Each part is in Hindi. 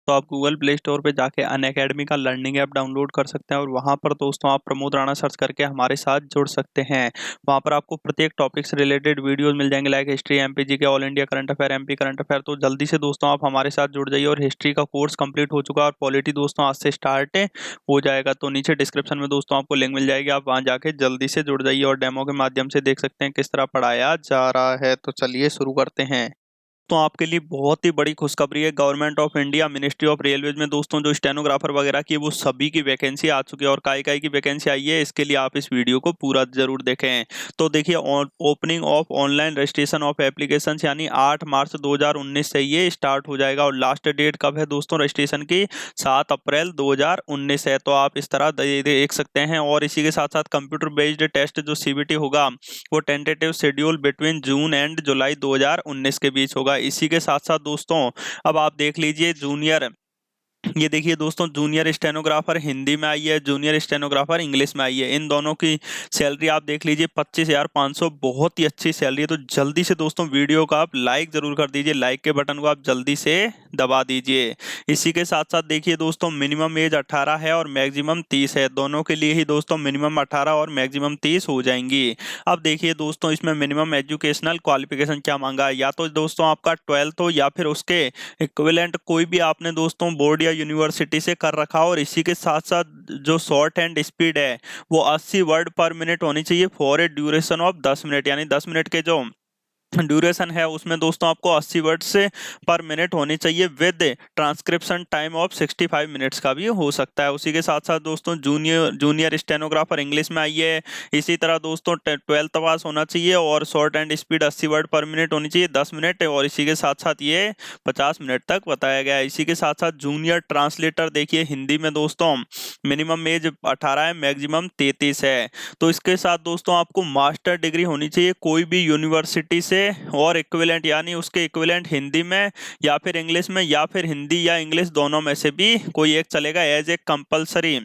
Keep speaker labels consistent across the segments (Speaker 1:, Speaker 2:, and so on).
Speaker 1: तो आप गूगल प्ले स्टोर पे जाके अनअकैडमी का लर्निंग ऐप डाउनलोड कर सकते हैं और वहाँ पर दोस्तों आप प्रमोद राणा सर्च करके हमारे साथ जुड़ सकते हैं। वहाँ पर आपको प्रत्येक टॉपिक से रिलेटेड वीडियोस मिल जाएंगे, लाइक हिस्ट्री, एमपीजी के, all India current affair, MP current affair. तो जल्दी से दोस्तों आप हमारे साथ जुड़ जाइए। और हिस्ट्री का कोर्स कंप्लीट हो चुका है और पॉलिटी दोस्तों आज से स्टार्ट हो जाएगा। तो नीचे डिस्क्रिप्शन में दोस्तों आपको लिंक मिल जाएगी, आप वहाँ जाके जल्दी से जुड़ जाइए और डेमो के माध्यम से देख सकते हैं किस तरह पढ़ाया जा रहा है। तो चलिए शुरू करते हैं। तो आपके लिए बहुत ही बड़ी खुशखबरी है। Government of India ministry of railways में दोस्तों जो स्टेनोग्राफर वगैरह की वो सभी की वैकेंसी आ चुकी है। और काई काई की वैकेंसी आई है, इसके लिए आप इस वीडियो को पूरा जरूर देखें। तो देखिए, opening of online registration of application यानी 8 मार्च 2019 से ये स्टार्ट हो जाएगा। और लास्ट डेट कब है दोस्तों रजिस्ट्रेशन की? 7 अप्रैल 2019 है। तो आप इस तरह देख सकते हैं। और इसी के साथ साथ कंप्यूटर बेस्ड टेस्ट जो सीबीटी होगा वो tentative schedule between June and July 2019 के बीच होगा। इसी के साथ साथ दोस्तों अब आप देख लीजिए जूनियर, ये देखिए दोस्तों, जूनियर स्टेनोग्राफर हिंदी में आई है, जूनियर स्टेनोग्राफर इंग्लिश में आई है। इन दोनों की सैलरी आप देख लीजिए 25,500, बहुत ही अच्छी सैलरी है। तो जल्दी से दोस्तों वीडियो को आप लाइक जरूर कर दीजिए, लाइक के बटन को आप जल्दी से दबा दीजिए। इसी के साथ साथ देखिए दोस्तों, मिनिमम एज 18 है और मैक्सिमम 30 है। दोनों के लिए ही दोस्तों मिनिमम 18 और मैक्सिमम 30 हो जाएंगी। अब देखिए दोस्तों, इसमें मिनिमम एजुकेशनल क्वालिफिकेशन क्या मांगा है, या तो दोस्तों आपका 12th हो या फिर उसके इक्विवेलेंट कोई भी आपने दोस्तों बोर्ड या यूनिवर्सिटी से कर रखा। और इसी के साथ साथ जो शॉर्ट हैंड स्पीड है वो 80 वर्ड पर मिनट होनी चाहिए for a duration of 10 minute, यानी 10 मिनट के जो ड्यूरेशन है उसमें दोस्तों आपको 80 वर्ड से पर मिनट होनी चाहिए, with transcription time of 65 minutes का भी हो सकता है। उसी के साथ साथ दोस्तों जूनियर स्टेनोग्राफर इंग्लिश में आई है। इसी तरह दोस्तों 12th पास होना चाहिए और शॉर्ट एंड स्पीड 80 वर्ड पर मिनट होनी चाहिए, 10 मिनट। और इसी के साथ साथ ये 50 मिनट तक बताया गया है। इसी के साथ साथ जूनियर ट्रांसलेटर देखिए हिंदी में दोस्तों मिनिमम एज 18 है, मैक्सिमम 33 है। तो इसके साथ दोस्तों आपको मास्टर डिग्री होनी चाहिए कोई भी यूनिवर्सिटी से, और इक्विवेलेंट यानी उसके इक्विवेलेंट हिंदी में या फिर इंग्लिश में, या फिर हिंदी या इंग्लिश दोनों में से भी कोई एक चलेगा, एज ए कंपलसरी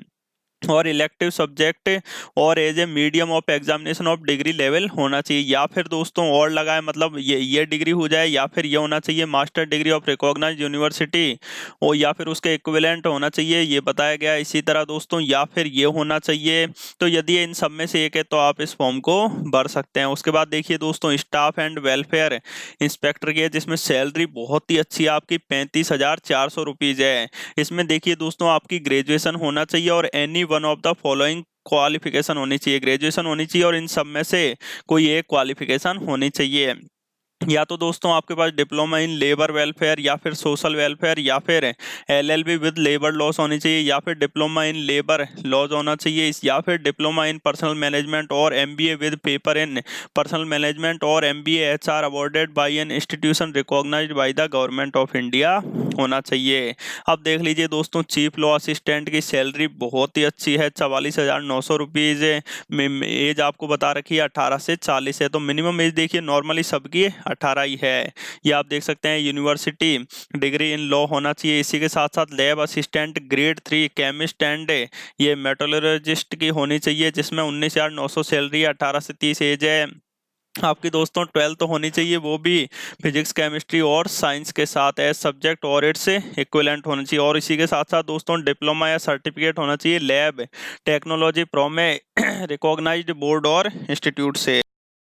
Speaker 1: और इलेक्टिव सब्जेक्ट और as a medium of examination of degree level होना चाहिए। या फिर दोस्तों और लगाए, मतलब ये डिग्री हो जाए, या फिर ये होना चाहिए master degree of recognised university, और या फिर उसके इक्विवेलेंट होना चाहिए, ये बताया गया है। इसी तरह दोस्तों या फिर ये होना चाहिए। तो यदि इन सब में से एक है तो आप इस फॉर्म को भर सकते हैं। उसके बाद देखिए दोस्तों, स्टाफ एंड वेलफेयर इंस्पेक्टर की है, जिसमें सैलरी बहुत ही अच्छी है, आपकी 35,400 रुपीज है। इसमें देखिए दोस्तों आपकी ग्रेजुएशन होना चाहिए और any one of the following qualification होनी चाहिए, ग्रेजुएशन होनी चाहिए और इन सब में से कोई एक क्वालिफिकेशन होनी चाहिए। या तो दोस्तों आपके पास डिप्लोमा इन लेबर वेलफेयर या फिर सोशल वेलफेयर या फिर एलएलबी विद लेबर लॉस होनी चाहिए, या फिर डिप्लोमा इन लेबर लॉज होना चाहिए, या फिर डिप्लोमा इन पर्सनल मैनेजमेंट और MBA with paper in personnel management और MBA HR awarded by an institution recognised by the government of India होना चाहिए। अब देख लीजिए दोस्तों, चीफ लॉ असिस्टेंट की सैलरी बहुत ही अच्छी है, 44,900 रुपीज। एज आपको बता रखी है 18 से 40 है। तो मिनिमम एज देखिए नॉर्मली सबकी 18 ही है। ये आप देख सकते हैं। यूनिवर्सिटी डिग्री इन लॉ होना चाहिए। इसी के साथ साथ lab assistant grade 3 chemist and ये मेटोलॉजिस्ट की होनी चाहिए, जिसमें 19,900 सैलरी है, 18 से 30 एज है। आपकी दोस्तों 12th होनी चाहिए, वो भी फिजिक्स केमिस्ट्री और साइंस के साथ एज सब्जेक्ट और इट्स इक्विवेलेंट होना चाहिए। और इसी के साथ साथ दोस्तों डिप्लोमा या सर्टिफिकेट होना चाहिए lab technology from a recognised board और इंस्टीट्यूट से।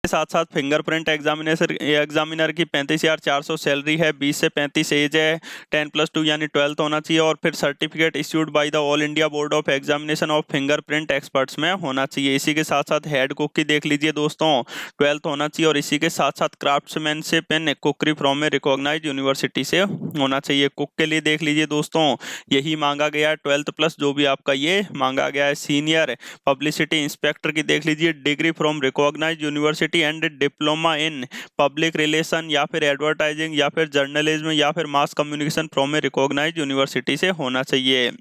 Speaker 1: के साथ साथ फिंगरप्रिंट एग्जामिनर की 35,400 सैलरी है, 20 से 35 एज है, 10+2 यानी 12th होना चाहिए। और फिर certificate issued by the all India board of examination of fingerprint experts में होना चाहिए। इसी के साथ साथ हेड कुक की देख लीजिए दोस्तों 12th होना चाहिए। और इसी के साथ साथ craftsmanship in cookery from a recognised university से होना चाहिए। कुक के लिए देख लीजिए दोस्तों यही मांगा गया है, 12th प्लस जो भी आपका ये मांगा गया है। सीनियर पब्लिसिटी इंस्पेक्टर की देख लीजिए degree from recognised university and diploma in public relation या फिर एडवर्टाइजिंग या फिर जर्नलिज्म या फिर mass communication from a recognised university से होना चाहिए।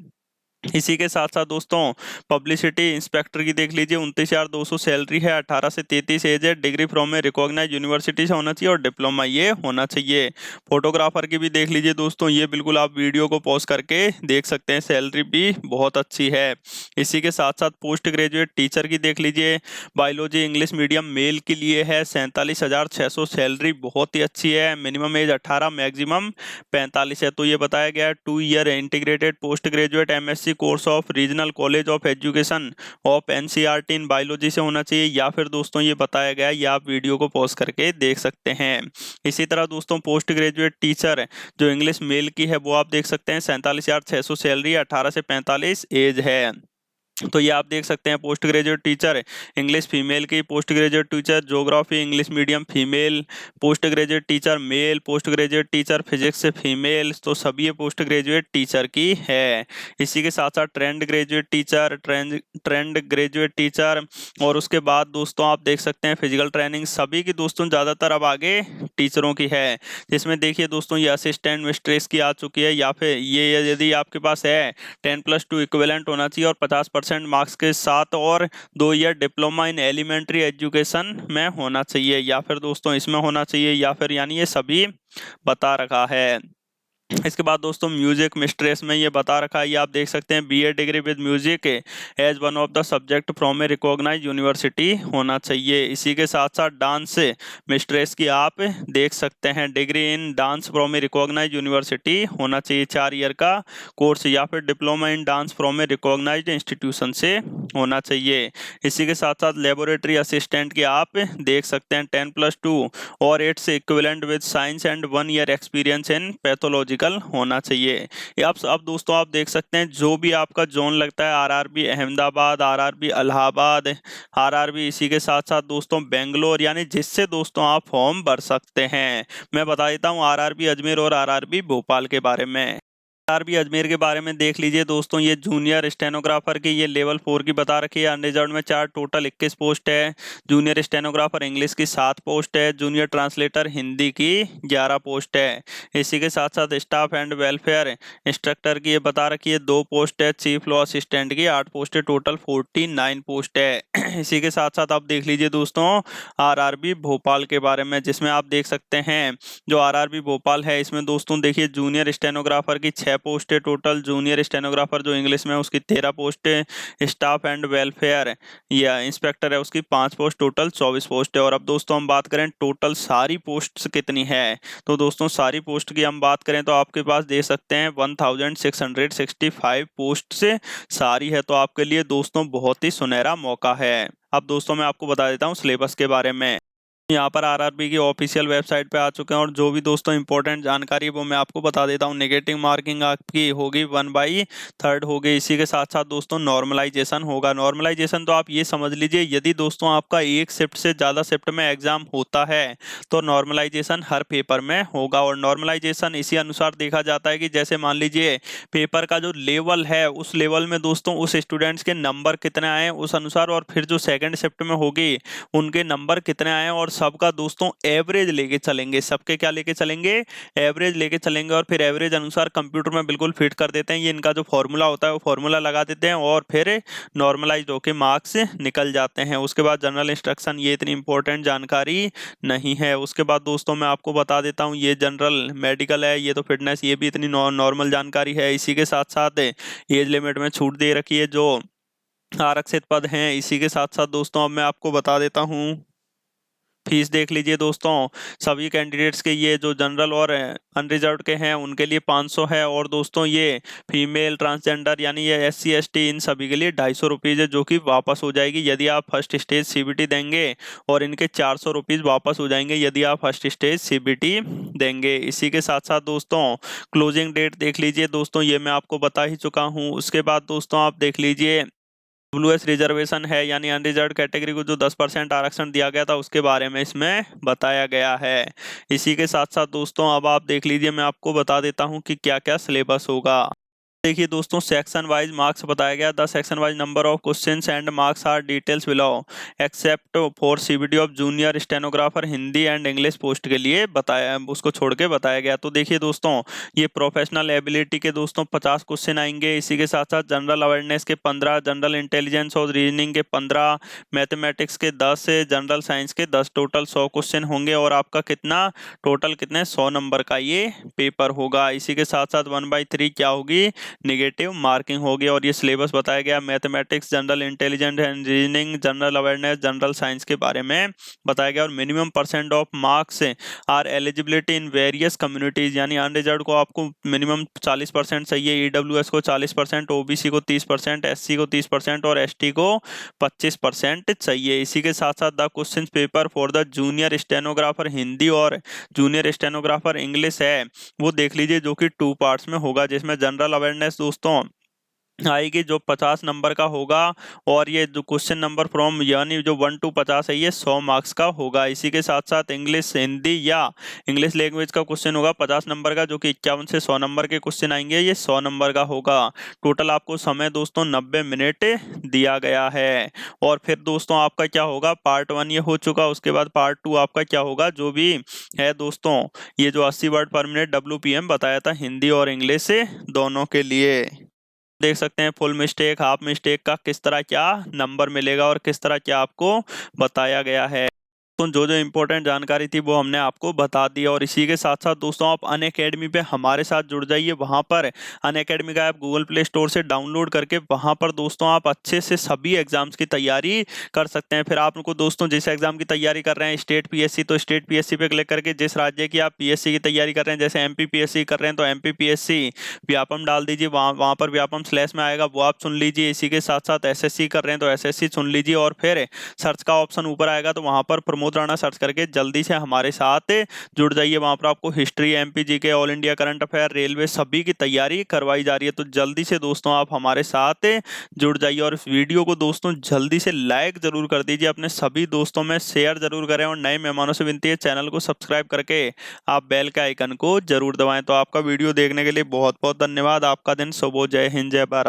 Speaker 1: इसी के साथ साथ दोस्तों पब्लिसिटी इंस्पेक्टर की देख लीजिए 29,200 सैलरी है, 18 से 33 एज है, degree from a recognise university से होना चाहिए और डिप्लोमा ये होना चाहिए। फोटोग्राफर की भी देख लीजिए दोस्तों, ये बिल्कुल आप वीडियो को पॉज करके देख सकते हैं, सैलरी भी बहुत अच्छी है। इसी के साथ साथ पोस्ट ग्रेजुएट टीचर की देख लीजिए, बायोलॉजी इंग्लिश मीडियम मेल के लिए है 47,600 सैलरी, बहुत ही अच्छी है। मिनिमम एज 18, मैक्सिमम 45 है। तो ये बताया गया 2 year integrated post graduate MSc course of regional college of education of NCERT in biology से होना चाहिए, या फिर दोस्तों ये बताया गया, ये आप वीडियो को पॉज करके देख सकते हैं। इसी तरह दोस्तों पोस्ट ग्रेजुएट टीचर जो इंग्लिश मेल की है वो आप देख सकते हैं, 47,600 सैलरी, 18 से 45 एज है। तो ये आप देख सकते हैं post graduate teacher English female की, post graduate teacher geography English medium female, post graduate teacher male, post graduate teacher physics से फीमेल, तो सभी ये पोस्ट ग्रेजुएट टीचर की है। इसी के साथ साथ trained graduate teacher, trained graduate teacher, और उसके बाद दोस्तों आप देख सकते हैं फिजिकल ट्रेनिंग, सभी की दोस्तों ज़्यादातर अब आगे टीचरों की है। जिसमें देखिए दोस्तों ये असिस्टेंट मिस्ट्रेस की आ चुकी है, या फिर ये यदि आपके पास है 10+2 इक्विवेलेंट होना चाहिए और 50% मार्क्स के साथ, और 2 year diploma in elementary education में होना चाहिए, या फिर दोस्तों इसमें होना चाहिए, या फिर यानी ये सभी बता रखा है। इसके बाद दोस्तों म्यूजिक मिस्ट्रेस में ये बता रखा है, ये आप देख सकते हैं BA degree with music as one of the subject from a recognise university होना चाहिए। इसी के साथ साथ डांस मिस्ट्रेस की आप देख सकते हैं degree in dance from a recognise university होना चाहिए, 4 ईयर का कोर्स, या फिर diploma in dance from a recognise institution से होना चाहिए। इसी के साथ साथ लेबोरेटरी असिस्टेंट की आप देख सकते हैं 10+2 और 8 से equivalent with science and 1 year experience in pathology होना चाहिए। ये आप अब दोस्तों आप देख सकते हैं जो भी आपका जोन लगता है, RRB Ahmedabad, RRB Allahabad, RRB इसी के साथ साथ दोस्तों बेंगलोर, यानी जिससे दोस्तों आप फॉर्म भर सकते हैं। मैं बता देता हूँ आरआरबी अजमेर और आरआरबी भोपाल के बारे में। आरआरबी अजमेर के बारे में देख लीजिए दोस्तों, ये जूनियर स्टेनोग्राफर की ये लेवल 4 की बता रखी है, अनरिजर्व में 4, टोटल 21 पोस्ट है। जूनियर स्टेनोग्राफर इंग्लिश की 7 पोस्ट है, जूनियर ट्रांसलेटर हिंदी की 11 पोस्ट है। इसी के साथ साथ स्टाफ एंड वेलफेयर इंस्ट्रक्टर की ये बता रखी है 2 पोस्ट है, चीफ लॉ असिस्टेंट की 8 पोस्ट है, टोटल 49 पोस्ट है। इसी के साथ साथ आप देख लीजिए दोस्तों आरआरबी भोपाल के बारे में, जिसमें आप देख सकते हैं जो आरआरबी भोपाल है इसमें दोस्तों देखिए जूनियर स्टेनोग्राफर की 6 पोस्ट है टोटल, जूनियर स्टेनोग्राफर जो इंग्लिश में उसकी 13 पोस्ट है, स्टाफ एंड वेलफेयर या इंस्पेक्टर है उसकी 5 पोस्ट, टोटल 24 पोस्ट है। और अब दोस्तों हम बात करें टोटल सारी पोस्ट कितनी है, तो दोस्तों सारी पोस्ट की हम बात करें तो आपके पास दे सकते हैं 1665 पोस्ट से सारी है, तो आपके लिए दोस्तों बहुत ही सुनहरा मौका है। अब दोस्तों मैं आपको बता देता हूँ सिलेबस के बारे में। यहाँ पर आरआरबी की ऑफिशियल वेबसाइट पे आ चुके हैं, और जो भी दोस्तों इंपॉर्टेंट जानकारी वो मैं आपको बता देता हूँ। नेगेटिव मार्किंग आपकी होगी 1/3 होगी। इसी के साथ साथ दोस्तों नॉर्मलाइजेशन होगा। नॉर्मलाइजेशन तो आप ये समझ लीजिए यदि दोस्तों आपका एक शिफ्ट से ज़्यादा शिफ्ट में एग्जाम होता है तो नॉर्मलाइजेशन हर पेपर में होगा, और नॉर्मलाइजेशन इसी अनुसार देखा जाता है कि जैसे मान लीजिए पेपर का जो लेवल है उस लेवल में दोस्तों उस स्टूडेंट्स के नंबर कितने आए उस अनुसार, और फिर जो सेकेंड शिफ्ट में होगी उनके नंबर कितने आए, और सबका दोस्तों एवरेज लेके चलेंगे। सबके क्या लेके चलेंगे, एवरेज लेके चलेंगे, और फिर एवरेज अनुसार कंप्यूटर में बिल्कुल फिट कर देते हैं। ये इनका जो फॉर्मूला होता है वो फॉर्मूला लगा देते हैं, और फिर नॉर्मलाइज होके मार्क्स निकल जाते हैं। उसके बाद जनरल इंस्ट्रक्शन, ये इतनी इंपॉर्टेंट जानकारी नहीं है। उसके बाद दोस्तों मैं आपको बता देता हूँ ये जनरल मेडिकल है, ये तो फिटनेस, ये भी इतनी नॉर्मल जानकारी है। इसी के साथ साथ एज लिमिट में छूट दे रखी है जो आरक्षित पद हैं। इसी के साथ साथ दोस्तों अब मैं आपको बता देता हूँ फीस देख लीजिए दोस्तों, सभी कैंडिडेट्स के ये जो जनरल और अनरिजर्व के हैं उनके लिए 500 है, और दोस्तों ये फीमेल ट्रांसजेंडर यानी ये SC ST इन सभी के लिए 250 रुपीज़ है, जो कि वापस हो जाएगी यदि आप फर्स्ट स्टेज CBT देंगे, और इनके 400 रुपीज़ वापस हो जाएंगे यदि आप फर्स्ट स्टेज CBT देंगे। इसी के साथ साथ दोस्तों क्लोजिंग डेट देख लीजिए दोस्तों, ये मैं आपको बता ही चुका हूँ। उसके बाद दोस्तों आप देख लीजिए WS रिजर्वेशन है, यानी अनरिजर्व कैटेगरी को जो 10% आरक्षण दिया गया था उसके बारे में इसमें बताया गया है। इसी के साथ साथ दोस्तों अब आप देख लीजिए मैं आपको बता देता हूं कि क्या क्या सिलेबस होगा। देखिए दोस्तों, सेक्शन वाइज मार्क्स बताया गया। The section wise number of questions and marks are details below except for CBT of junior stenographer Hindi and English post के लिए बताया, उसको छोड़ के बताया गया। तो देखिए दोस्तों, ये प्रोफेशनल एबिलिटी के दोस्तों 50 क्वेश्चन आएंगे। इसी के साथ साथ जनरल अवेयरनेस के 15, जनरल इंटेलिजेंस और रीजनिंग के 15, मैथमेटिक्स के 10, जनरल साइंस के 10, टोटल 100 क्वेश्चन होंगे। और आपका कितना टोटल कितने 100 नंबर का ये पेपर होगा। इसी के साथ साथ 1/3 क्या होगी, निगेटिव मार्किंग होगी। और ये सिलेबस बताया गया, mathematics, general intelligence and reasoning, general awareness, general science के बारे में बताया गया। और minimum percent of marks are eligibility in various communities, यानी अनरिजर्व को आपको मिनिमम 40% चाहिए, ईडब्ल्यूएस को 40%, ओबीसी को 30%, एससी को 30% और एसटी को 25% चाहिए। इसी के साथ साथ the question paper for the junior stenographer Hindi और जूनियर स्टेनोग्राफर इंग्लिश है, वो देख लीजिए, जो कि 2 पार्ट्स में होगा, जिसमें जनरल अवेयरनेस दोस्तों आएगी जो 50 नंबर का होगा। और ये जो क्वेश्चन नंबर फ्रॉम यानी जो 1 to 50 है, ये 100 मार्क्स का होगा। इसी के साथ साथ इंग्लिश हिंदी या इंग्लिश लैंग्वेज का क्वेश्चन होगा 50 नंबर का, जो कि 51 से 100 नंबर के क्वेश्चन आएंगे, ये 100 नंबर का होगा। टोटल आपको समय दोस्तों 90 मिनट दिया गया है। और फिर दोस्तों आपका क्या होगा, पार्ट 1 ये हो चुका, उसके बाद पार्ट 2 आपका क्या होगा, जो भी है दोस्तों, ये जो 80 वर्ड पर मिनट WPM बताया था हिंदी और इंग्लिश से दोनों के लिए। देख सकते हैं फुल मिस्टेक, हाफ मिस्टेक का किस तरह क्या नंबर मिलेगा और किस तरह क्या आपको बताया गया है। तो जो जो इम्पोर्टेंट जानकारी थी वो हमने आपको बता दी। और इसी के साथ साथ दोस्तों आप अनअकैडमी पे हमारे साथ जुड़ जाइए। वहाँ पर अनअकैडमी का ऐप गूगल प्ले स्टोर से डाउनलोड करके वहाँ पर दोस्तों आप अच्छे से सभी एग्जाम्स की तैयारी कर सकते हैं। फिर आपको दोस्तों जिस एग्जाम की तैयारी कर रहे हैं, स्टेट पीएससी, तो स्टेट पीएससी पे क्लिक करके जिस राज्य की आप पीएससी की तैयारी कर रहे हैं, जैसे एमपी पीएससी कर रहे हैं तो एमपी पीएससी व्यापम डाल दीजिए, वहाँ पर व्यापम स्लैश में आएगा, वो आप चुन लीजिए। इसी के साथ साथ एसएससी कर रहे हैं तो एसएससी चुन लीजिए। और फिर सर्च का ऑप्शन ऊपर आएगा, तो वहाँ पर प्रमोद राणा सर्च करके जल्दी से हमारे साथ जुड़ जाइए। वहाँ पर आपको history, MP GK, all India current affair, railway, सभी की तैयारी करवाई जा रही है। तो जल्दी से दोस्तों आप हमारे साथ जुड़ जाइए। और इस वीडियो को दोस्तों जल्दी से लाइक जरूर कर दीजिए, अपने सभी दोस्तों में शेयर जरूर करें। और नए मेहमानों से विनती है, चैनल को सब्सक्राइब करके आप बेल के आइकन को जरूर दबाएं। तो आपका वीडियो देखने के लिए बहुत बहुत धन्यवाद। आपका दिन शुभ हो। जय हिंद, जय भारत।